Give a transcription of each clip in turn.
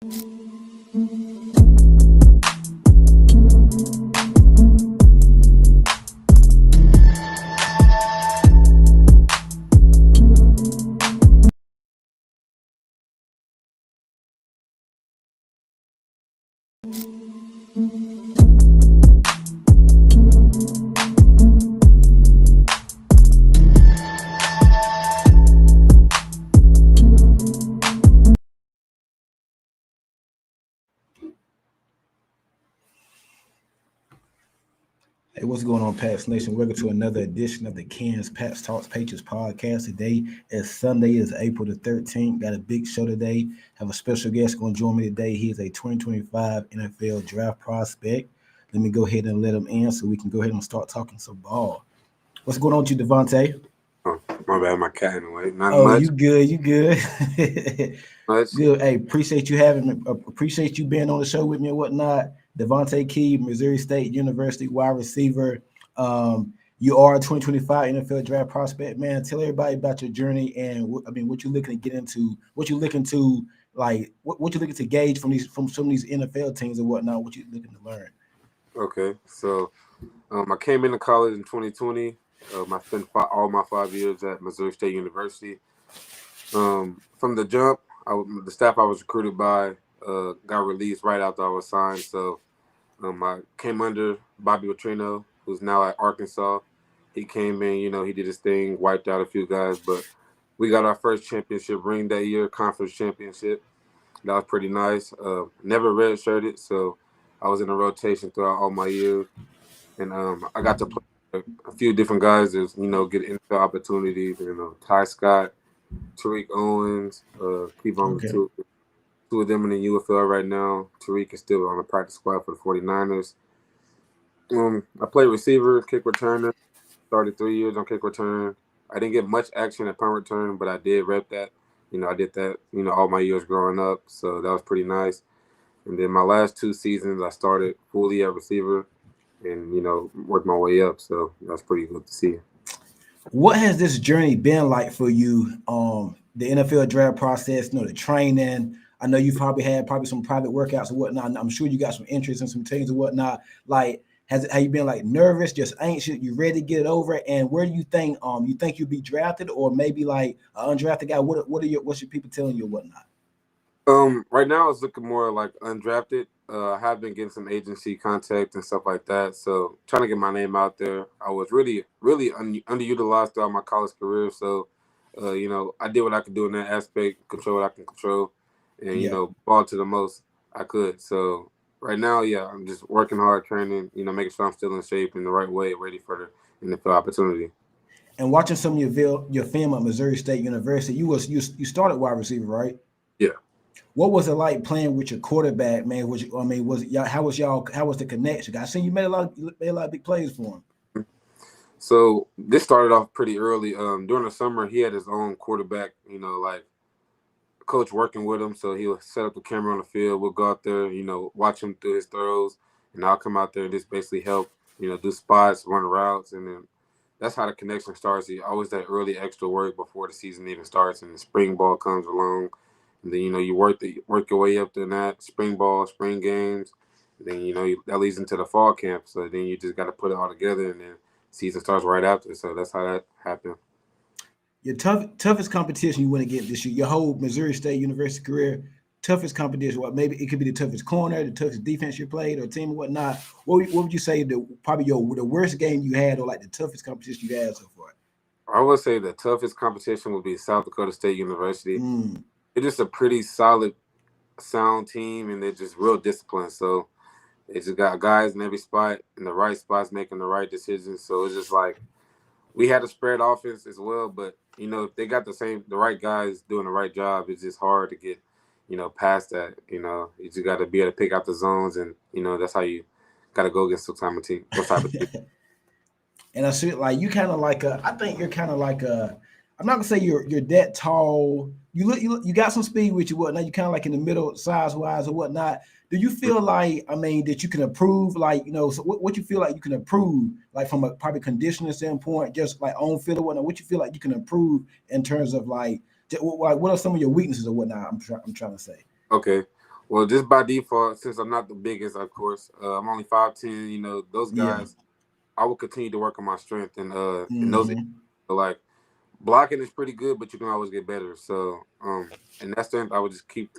Hey, what's going on, Pats Nation? Welcome to another edition of the Ken's Pats Talks Patriots podcast. Today is Sunday, is April the 13th. Got a big show today. Have a special guest going to join me today. He is a 2025 NFL draft prospect. Let me go ahead and let him in so we can go ahead and start talking some ball. What's going on with you, Devontae? Oh, my bad, my cat in the way. Not Oh, much. you good? You good? Much. Good. Hey, appreciate you having me. Appreciate you being on the show with me and whatnot. Devontae Key, Missouri State University wide receiver. You are a 2025 NFL draft prospect, man. Tell everybody about your journey and what you're looking to get into, what you're looking to what you're looking to gauge from some of these NFL teams and whatnot. What you're looking to learn. Okay, so I came into college in 2020. I spent all my 5 years at Missouri State University. From the jump, the staff I was recruited by got released right after I was signed. So I came under Bobby Petrino, who's now at Arkansas. He came in, he did his thing, wiped out a few guys, but we got our first championship ring that year, conference championship. That was pretty nice. Never redshirted, so I was in a rotation throughout all my years. And I got to play a few different guys that, get NFL opportunities. Ty Scott, Tariq Owens, Kevon Couture. Two of them in the UFL right now. Tariq is still on the practice squad for the 49ers. I played receiver, kick returner. Started 3 years on kick return. I didn't get much action at punt return, but I did rep that. I did that, all my years growing up. So that was pretty nice. And then my last 2 seasons, I started fully at receiver and, worked my way up. So that's pretty good to see. What has this journey been like for you? The NFL draft process, the training. I know you've probably had some private workouts and whatnot. I'm sure you got some interest in some teams and whatnot. Like, have you been like nervous, just anxious? You ready to get it over? And where do you think you'll be drafted, or maybe like an undrafted guy? What's your people telling you or whatnot? Right now it's looking more like undrafted. I have been getting some agency contact and stuff like that. So trying to get my name out there. I was really, really underutilized throughout my college career. So, I did what I could do in that aspect, control what I can control, and, ball to the most I could. So right now, yeah, I'm just working hard, training, making sure I'm still in shape in the right way, ready for the NFL opportunity. And watching some of your film at Missouri State University, you started wide receiver, right? Yeah. What was it like playing with your quarterback, man? How was the connection? I seen you made a lot of big plays for him. So this started off pretty early. During the summer, he had his own quarterback, like coach working with him. So he'll set up the camera on the field. We'll go out there, watch him through his throws, and I'll come out there and just basically help, do spots, run routes, and then that's how the connection starts. He always that early extra work before the season even starts, and the spring ball comes along. And then, you work your way up to that spring ball, spring games. And then, that leads into the fall camp. So then you just got to put it all together, and then season starts right after. So that's how that happened. Your toughest competition you want to get this year, your whole Missouri State University career, toughest competition. What maybe it could be the toughest corner, the toughest defense you played, or team or whatnot. What would you say the worst game you had, or like the toughest competition you had so far? I would say the toughest competition would be South Dakota State University. It's just a pretty solid, sound team, and they're just real disciplined. So they just got guys in every spot, in the right spots, making the right decisions. So it's just like we had a spread offense as well, but if they got the right guys doing the right job, it's just hard to get, past that. You just got to be able to pick out the zones, and that's how you got to go against those type of team. And I see like you kind of like I think you're kind of like I'm not gonna say you're that tall. You got some speed with you, whatnot. You kind of like in the middle, size wise or whatnot. Do you feel like that you can improve? Like so what you feel like you can improve, like from a probably conditioning standpoint, just like on field or whatnot. What you feel like you can improve in terms of like what are some of your weaknesses or whatnot? I'm trying to say. Okay, Well, just by default, since I'm not the biggest, of course, I'm only 5'10". You know, those Yeah. guys, I will continue to work on my strength and in those Hmm. like blocking is pretty good, but you can always get better. So, in that strength, I would just keep,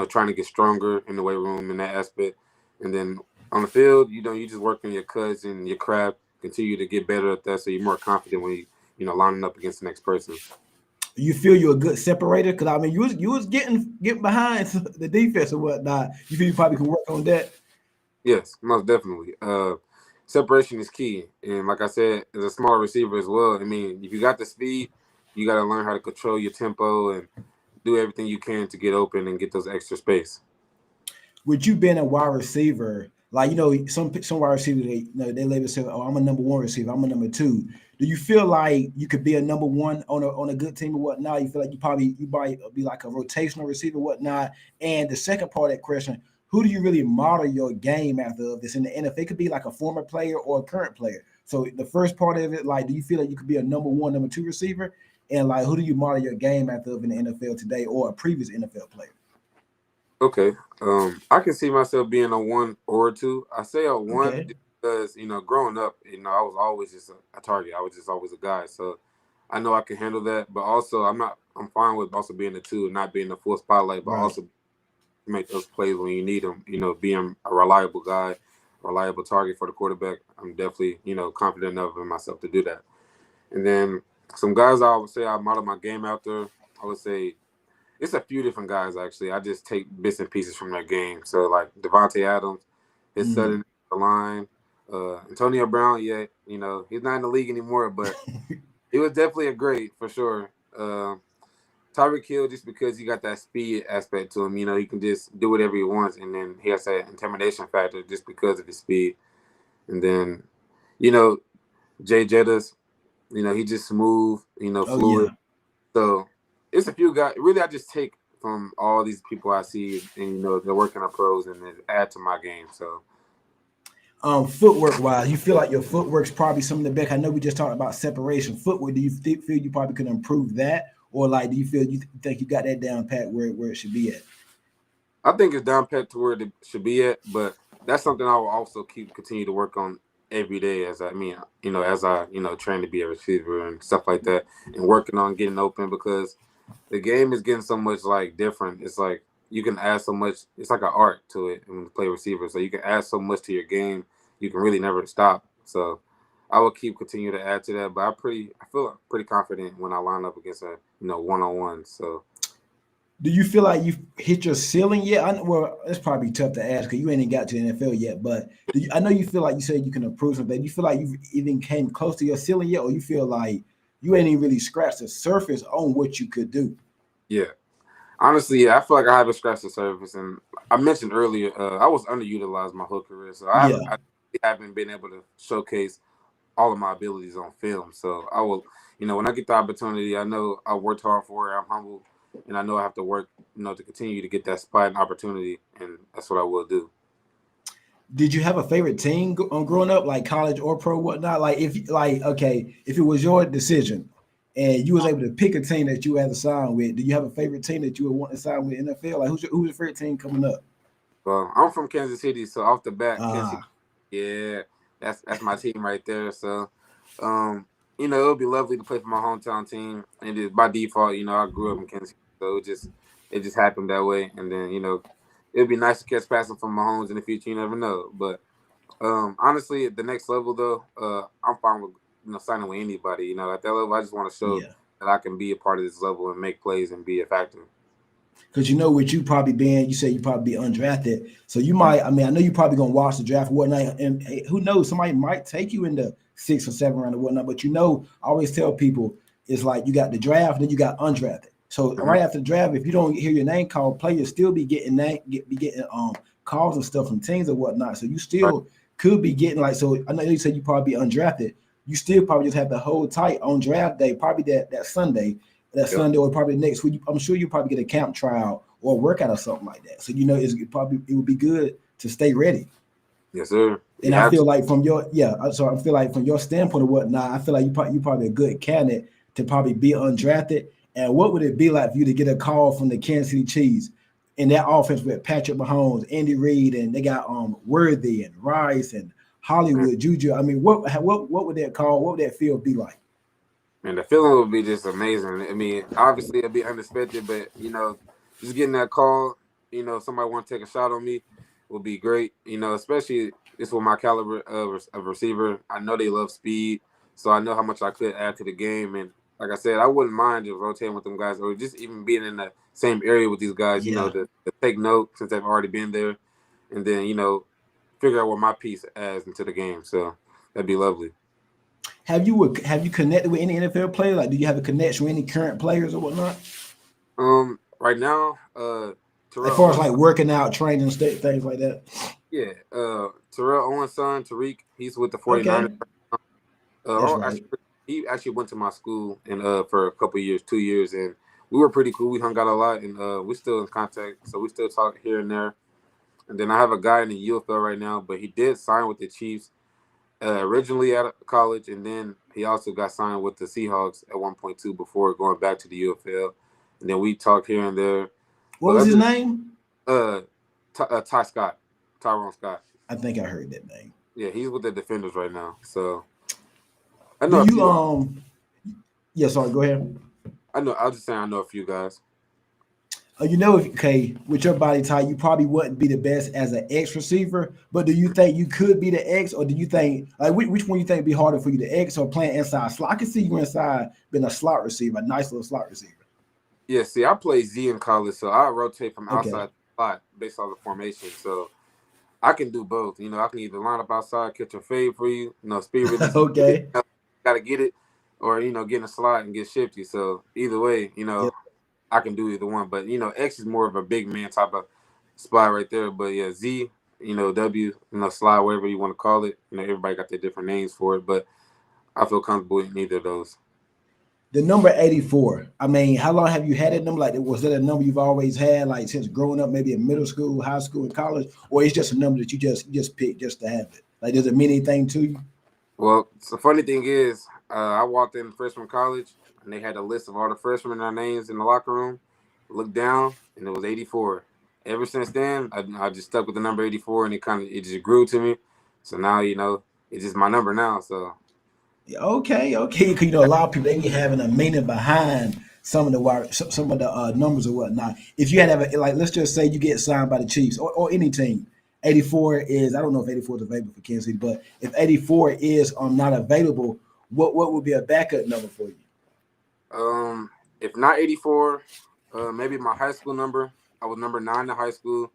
trying to get stronger in the weight room in that aspect, and then on the field, you just work on your cuts and your craft, continue to get better at that, so you're more confident when lining up against the next person. You feel you're a good separator? Because I mean, you was getting behind the defense or whatnot. You feel you probably can work on that? Yes, most definitely. Separation is key, and like I said, as a small receiver as well. I mean, if you got the speed, you got to learn how to control your tempo and do everything you can to get open and get those extra space. With you being a wide receiver, like some wide receivers, they label say, "Oh, I'm a number one receiver. I'm a number two." Do you feel like you could be a number one on a good team or whatnot? You feel like you might be like a rotational receiver, whatnot? And the second part of that question, who do you really model your game after of this in the NFL? It could be like a former player or a current player. So the first part of it, like, do you feel like you could be a number one, number two receiver? And like, who do you model your game after of in the NFL today or a previous NFL player? Okay. I can see myself being a one or a two. I say a one Okay. just because, growing up, I was always just a target. I was just always a guy. So I know I can handle that. But also I'm fine with also being a two and not being the full spotlight, but Right. also make those plays when you need them, being a reliable guy, reliable target for the quarterback. I'm definitely, confident enough in myself to do that. And then some guys I would say I model my game after, I would say it's a few different guys actually. I just take bits and pieces from their game. So like Devontae Adams, his Mm. sudden line, Antonio Brown. Yeah, he's not in the league anymore, but he was definitely a great for sure. Tyreek Hill, just because he got that speed aspect to him, he can just do whatever he wants, and then he has that intimidation factor just because of his speed. And then, you know, Jay Jettas, he just smooth, Oh yeah. fluid. So it's a few guys. Really, I just take from all these people I see, and they're working on pros, and then add to my game. So Footwork wise, you feel like your footwork's probably some of the best. I know we just talked about separation. Footwork, do you feel you probably could improve that, or like do you feel you think you got that down pat where it should be at? I think it's down pat to where it should be at, but that's something I will also continue to work on every day as I train to be a receiver and stuff like that, and working on getting open because the game is getting so much like different. It's like you can add so much. It's like an art to it when you play receiver. So you can add so much to your game. You can really never stop. So I will continue to add to that. But I feel pretty confident when I line up against a one on one. So Do you feel like you've hit your ceiling yet? Well, it's probably tough to ask because you ain't even got to the NFL yet. But I know you feel like you said you can improve something. Do you feel like you've even came close to your ceiling yet, or you feel like you ain't even really scratched the surface on what you could do? yeah, honestly, yeah, I feel like I haven't scratched the surface. And I mentioned earlier, I was underutilized my whole career, so Yeah. I haven't been able to showcase all of my abilities on film. So I will, when I get the opportunity, I know I worked hard for it. I'm humble, and I know I have to work, to continue to get that spot and opportunity, and that's what I will do. Did you have a favorite team growing up, like college or pro, whatnot? Like okay, if it was your decision and you was able to pick a team that you had to sign with, do you have a favorite team that you would want to sign with NFL? Like who's your favorite team coming up? Well, I'm from Kansas City, so off the bat, Kansas City, Ah, yeah, that's my team right there. So, um, it would be lovely to play for my hometown team, and just by default, I grew up in Kansas City, so it just happened that way. And then, it'd be nice to catch passing from Mahomes in the future. You never know, but honestly, at the next level though, I'm fine with signing with anybody. At that level, I just want to show yeah. that I can be a part of this level and make plays and be a factor. Because with you probably being, you say you probably be undrafted, so you might. I mean, I know you probably gonna watch the draft or whatnot, and hey, who knows, somebody might take you in the 6th or 7th round or whatnot. But I always tell people it's like you got the draft, then you got undrafted. So Hmm. right after the draft, if you don't hear your name called, players still be getting calls and stuff from teams or whatnot. So you Right. still could be getting like. So I know you said you probably be undrafted. You still probably just have to hold tight on draft day, probably that Sunday Yep. or probably next week. I'm sure you probably get a camp trial or a workout or something like that. So it would be good to stay ready. Yes, sir. And You I have feel to. like so I feel like from your standpoint or whatnot, I feel like you probably a good candidate to probably be undrafted. And what would it be like for you to get a call from the Kansas City Chiefs? in that offense with Patrick Mahomes, Andy Reid, and they got Worthy and Rice and Hollywood, Juju. I mean, what would that call? What would that field be like? And the feeling would be just amazing. I mean, obviously it'd be unexpected, but just getting that call, somebody want to take a shot on me would be great. Especially it's with my caliber of receiver. I know they love speed, so I know how much I could add to the game. And like I said, I wouldn't mind just rotating with them guys, or just even being in the same area with these guys. Yeah. To take note since they've already been there, and then figure out what my piece adds into the game. So that'd be lovely. Have you connected with any NFL players? Like, do you have a connection with any current players or whatnot? Right now, As far as like working out, training, things like that. Yeah, Terrell Owens' son, Tariq, he's with the 49ers. Okay. Right. He actually went to my school and for a couple of years, 2 years, and we were pretty cool. We hung out a lot, and we're still in contact, so we still talk here and there. And then I have a guy in the UFL right now, but he did sign with the Chiefs originally out of college, and then he also got signed with the Seahawks at 1.2 before going back to the UFL. And then we talked here and there. What was his name? Ty Scott, Tyrone Scott. I think I heard that name. Yeah, he's with the Defenders right now. So I know. Yeah, sorry. Go ahead. I know. I was just saying I know a few guys. With your body type, you probably wouldn't be the best as an X receiver. But do you think you could be the X, or do you think which one you think would be harder for you, the X or playing inside slot? I can see you inside being a slot receiver, a nice little slot receiver. Yeah, see, I play Z in college, so I rotate from outside slot based on the formation. So I can do both. I can either line up outside, catch a fade for you, speed release. Okay. Got to get it, or get in a slot and get shifty. So either way, I can do either one. But X is more of a big man type of spot right there. But yeah, Z, W, slide, whatever you want to call it. Everybody got their different names for it, but I feel comfortable in either of those. The number 84. I mean, how long have you had that number? Like, was that a number you've always had, like since growing up, maybe in middle school, high school, and college, or it's just a number that you just picked just to have it? Like, does it mean anything to you? Well, the funny thing is, I walked in freshman college, and they had a list of all the freshmen and their names in the locker room. Looked down, and it was 84. Ever since then, I just stuck with the number 84, and it just grew to me. So now, it's just my number now. So. Okay. Because a lot of people, they be having a meaning behind some of the numbers or whatnot. If you had let's just say you get signed by the Chiefs or any team, 84 is, I don't know if 84 is available for Kansas City, but if 84 is not available, what would be a backup number for you? If not 84, maybe my high school number. I was number 9 in high school,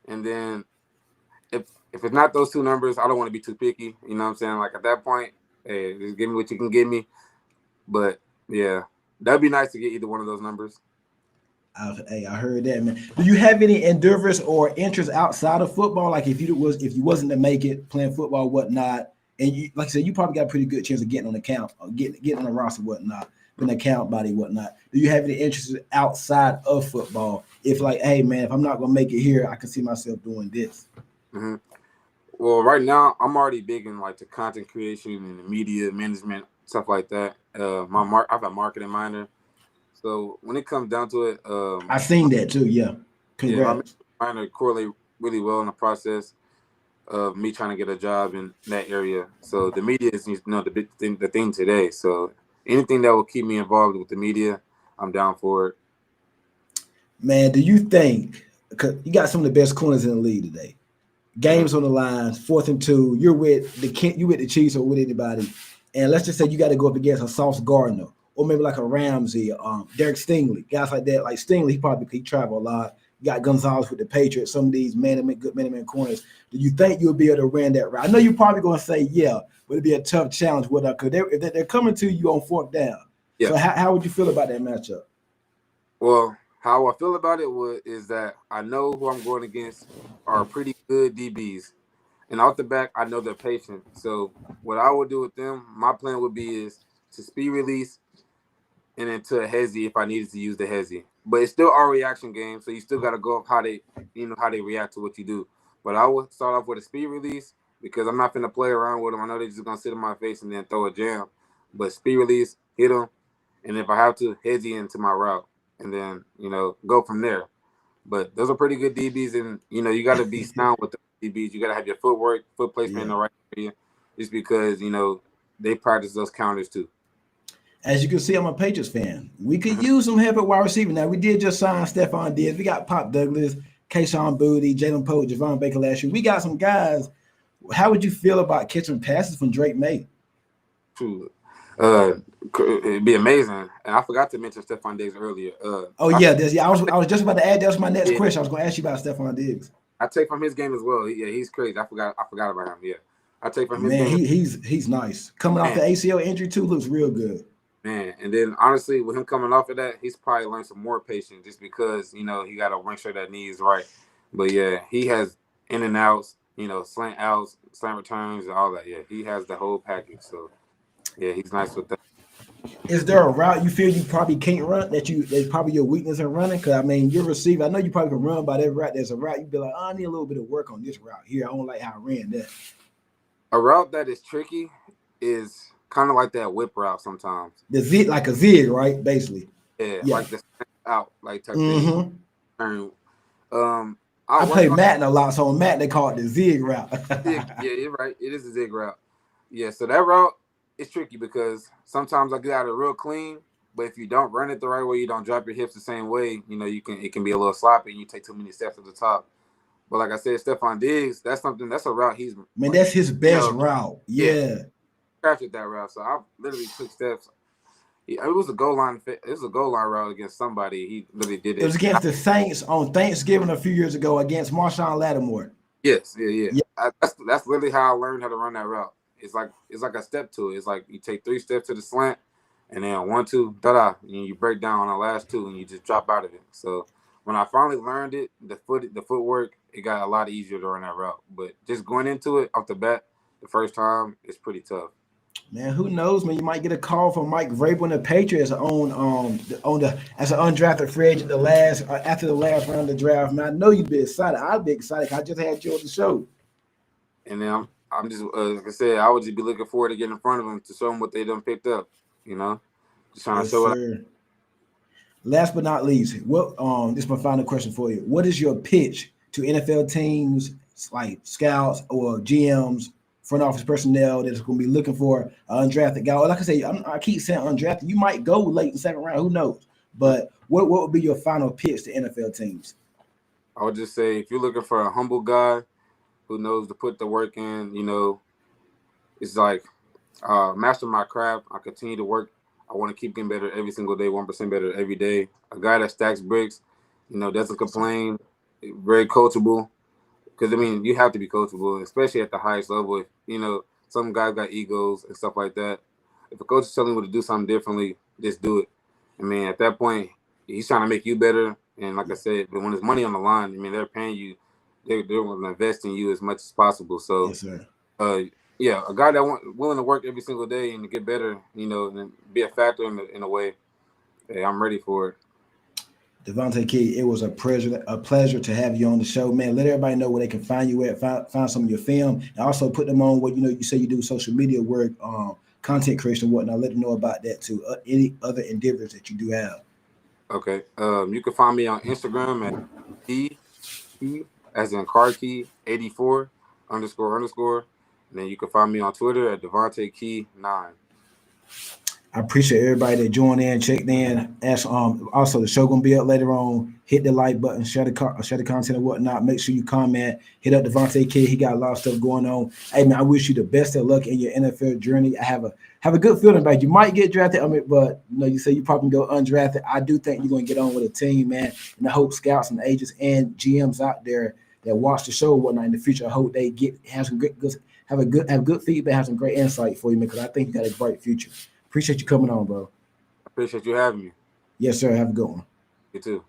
and then if it's not those two numbers, I don't want to be too picky. You know what I'm saying? Like at that point. Hey, just give me what you can give me. But yeah, that'd be nice to get either one of those numbers. I heard that, man. Do you have any endeavors or interests outside of football? Like if you wasn't to make it playing football, whatnot, and you, like I said, you probably got a pretty good chance of getting on the count, or getting on the roster, whatnot, being an account body, whatnot. Do you have any interests outside of football? If hey man, if I'm not gonna make it here, I can see myself doing this. Mm-hmm. Well, right now I'm already big in the content creation and the media management, stuff like that. I have a marketing minor, so when it comes down to it, I've seen that too. Yeah, congrats. My minor correlate really well in the process of me trying to get a job in that area. So the media is the big thing, the thing today. So anything that will keep me involved with the media, I'm down for it. Man, do you think, because you got some of the best corners in the league today? Games on the line, 4th and 2. You're with the Chiefs or with anybody, and let's just say you got to go up against a Sauce Gardner or maybe like a Ramsey, Derek Stingley, guys like that. Like Stingley, he travel a lot. You got Gonzalez with the Patriots. Some of these good man corners. Do you think you'll be able to run that route? I know you're probably going to say yeah, but it'd be a tough challenge with her because they're coming to you on 4th down. Yeah. So how would you feel about that matchup? Well, how I feel about it is that I know who I'm going against are pretty good DBs. And off the back, I know they're patient. So what I would do with them, my plan would be is to speed release and then to a hezzy if I needed to use the hezzy. But it's still our reaction game, so you still got to go up how they react to what you do. But I would start off with a speed release because I'm not going to play around with them. I know they're just going to sit in my face and then throw a jam. But speed release, hit them, and if I have to, hezzy into my route. And then, go from there. But those are pretty good DBs, and you got to be sound with the DBs. You got to have your footwork, foot placement in the right area, just because they practice those counters too. As you can see, I'm a Patriots fan. We could use some help at wide receiver. Now, we did just sign Stephon Diggs. We got Pop Douglas, Kayshon Boutte, Jalen Pope, Javon Baker last year. We got some guys. How would you feel about catching passes from Drake May? True. It'd be amazing. And I forgot to mention Stephon Diggs earlier. I was just about to add. That was my next question. I was going to ask you about Stephon Diggs. I take from his game as well. He's crazy. I forgot about him. Yeah, I take from his game. He's nice. Coming off the ACL injury too, looks real good. Man, and then honestly, with him coming off of that, he's probably learned some more patience just because he got to make sure that knee is right. But yeah, he has in and outs, slant outs, slant returns, and all that. Yeah, he has the whole package. So yeah, he's nice with that. Is there a route you feel you probably can't run that's probably your weakness in running? Because I mean, your receiver, I know you probably can run by that route. There's a route you'd be like, I need a little bit of work on this route here. I don't like how I ran that. A route that is tricky is kind of like that whip route sometimes. The zig, like a zig, right? Basically. Yeah. Like the out, like type thing. I play Madden a lot, so on Madden they call it the zig route. Yeah, you're right. It is a zig route. Yeah, so that route is tricky because sometimes I get out of it real clean, but if you don't run it the right way, you don't drop your hips the same way, it can be a little sloppy and you take too many steps to the top. But like I said, Stephon Diggs, that's a route that's his best route. Yeah. Crafted that route. So I literally took steps. It was a goal line route against somebody. He really did it. It was against the Saints on Thanksgiving a few years ago against Marshawn Lattimore. Yes, yeah. That's literally how I learned how to run that route. It's like a step to it. It's like you take 3 steps to the slant, and then 1, 2, and you break down on the last 2, and you just drop out of it. So when I finally learned it, the footwork, it got a lot easier to run that route. But just going into it off the bat, the first time, it's pretty tough. Man, who knows, man? You might get a call from Mike Vrabel and the Patriots as an undrafted free agent after the last round of the draft. Man, I know you'd be excited. I'd be excited. I just had you on the show. And then I'm just like I said, I would just be looking forward to getting in front of them to show them what they done picked up. Just trying to show it. Last but not least, this is my final question for you. What is your pitch to NFL teams like scouts or GMs, front office personnel that's going to be looking for an undrafted guy? Or like I say, I keep saying undrafted. You might go late in the second round. Who knows? But what would be your final pitch to NFL teams? I would just say if you're looking for a humble guy who knows to put the work in, it's like master my craft. I continue to work. I want to keep getting better every single day, 1% better every day. A guy that stacks bricks, doesn't complain, very coachable. Because, you have to be coachable, especially at the highest level. If, some guys got egos and stuff like that. If a coach is telling you to do something differently, just do it. At that point, he's trying to make you better. And like I said, but when there's money on the line, they're paying you. They're going to invest in you as much as possible. So, yes, sir. A guy that willing to work every single day and to get better, and be a factor in a way. Hey, I'm ready for it. Devontae Key, it was a pleasure to have you on the show, man. Let everybody know where they can find you at, find some of your film, and also put them on what you say you do social media work, content creation and whatnot. Let them know about that too. Any other endeavors that you do have. Okay. You can find me on Instagram at D as in car key 84 __. And then you can find me on Twitter at Devontae Key 9. I appreciate everybody that joined in, checked in. Also, the show gonna be up later on. Hit the like button, share the content and whatnot. Make sure you comment. Hit up Devontae Key. He got a lot of stuff going on. Hey man, I wish you the best of luck in your NFL journey. I have a good feeling about it. You might get drafted. But you say you probably go undrafted. I do think you're gonna get on with a team, man. And I hope scouts and agents and GMs out there that watch the show and whatnot in the future, I hope they have good feedback, have some great insight for you, man. Because I think you got a bright future. Appreciate you coming on, bro. I appreciate you having me. Yes, sir. Have a good one. You too.